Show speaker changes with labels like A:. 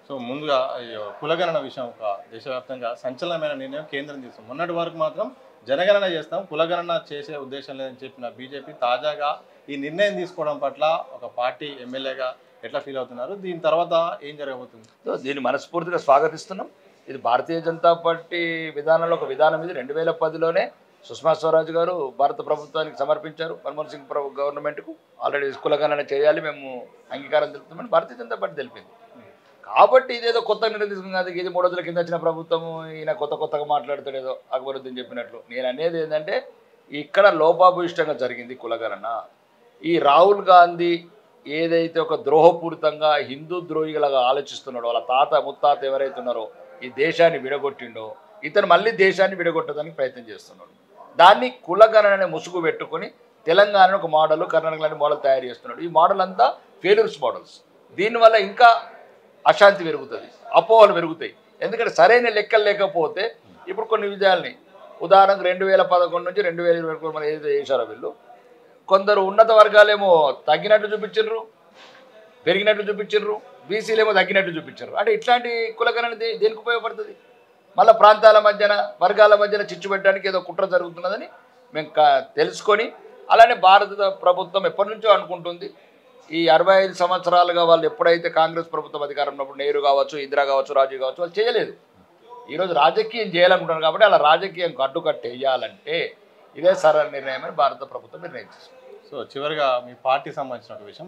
A: So ముందుగా ఈ కులగణన విషయం ఒక దేశవ్యాప్తంగా సంచలనమైన నిర్ణయం కేంద్రం తీసుకుంది. మొన్నటి వరకు మాత్రం జనగణన చేస్తాం, కులగణన చేసే ఉద్దేశం లేదని చెప్పిన బీజేపీ తాజాగా ఈ నిర్ణయం తీసుకోవడం పట్ల ఒక పార్టీ ఎమ్మెల్యేగా ఎట్లా ఫీల్ అవుతున్నారు? దీని తర్వాత ఏం జరగబోతుంది?
B: సో దీన్ని మనస్ఫూర్తిగా స్వాగతిస్తున్నాం. ఇది భారతీయ జనతా పార్టీ విధానంలో ఒక విధానం. ఇది 2010లోనే సుష్మా స్వరాజ్ గారు భారత ప్రభుత్వానికి సమర్పించారు. మన్మోహన్ సింగ్ గవర్నమెంట్కు ఆల్రెడీ కులగణన చేయాలి, మేము అంగీకారం తెలుపుతామని భారతీయ జనతా పార్టీ తెలిపింది. కాబట్టి ఇదేదో కొత్త నిర్ణయం తీసుకుని కాదు, ఇది 3 రోజుల కింద వచ్చిన ప్రభుత్వము, ఈయన కొత్తగా మాట్లాడుతాడు ఏదో అక్బరుద్దీన్ చెప్పినట్లు. నేను అనేది ఏంటంటే ఇక్కడ లోపాభూయిష్టంగా జరిగింది కులగణన. ఈ రాహుల్ గాంధీ ఏదైతే ఒక ద్రోహపూరితంగా హిందూ ద్రోహిలాగా ఆలోచిస్తున్నాడో, వాళ్ళ తాత ముత్తాత ఎవరైతే ఉన్నారో ఈ దేశాన్ని విడగొట్టిండో, ఇతను మళ్ళీ దేశాన్ని విడగొట్టడానికి ప్రయత్నం చేస్తున్నాడు. దాన్ని కులగణన ముసుగు పెట్టుకొని తెలంగాణ ఒక మోడల్, కర్ణాటక లాంటి మోడల్ తయారు చేస్తున్నాడు. ఈ మోడల్ అంతా ఫెయిల్యూర్స్ మోడల్స్. దీనివల్ల ఇంకా అశాంతి పెరుగుతుంది, అపోహలు పెరుగుతాయి. ఎందుకంటే సరైన లెక్కలు లేకపోతే ఇప్పుడు కొన్ని విజయాల్ని ఉదాహరణకు 2011 నుంచి 2020 మనం ఏదైతే చేశారో వీళ్ళు కొందరు ఉన్నత వర్గాలేమో తగ్గినట్టు చూపించారు, పెరిగినట్టు చూపించారు, బీసీలేమో తగ్గినట్టు చూపించారు. అంటే ఇట్లాంటి కులగణన దేనికి ఉపయోగపడుతుంది? మళ్ళీ ప్రాంతాల మధ్యన వర్గాల మధ్యన చిచ్చు పెట్టడానికి ఏదో కుట్ర జరుగుతున్నదని మేము తెలుసుకొని, అలానే భారత ప్రభుత్వం ఎప్పటి నుంచో అనుకుంటుంది. ఈ 65 సంవత్సరాలుగా వాళ్ళు ఎప్పుడైతే కాంగ్రెస్ ప్రభుత్వం అధికారం ఉన్నప్పుడు నెహ్రూ కావచ్చు, ఇందిరా కావచ్చు, రాజీవ్ కావచ్చు, వాళ్ళు చేయలేదు. ఈరోజు రాజకీయం చేయాలనుకుంటున్నారు. కాబట్టి అలా రాజకీయం అడ్డుకట్టేయాలంటే ఇదే సరైన నిర్ణయం అని భారత ప్రభుత్వం నిర్ణయించేస్తుంది.
A: సో చివరిగా మీ పార్టీ సంబంధించిన ఒక విషయం,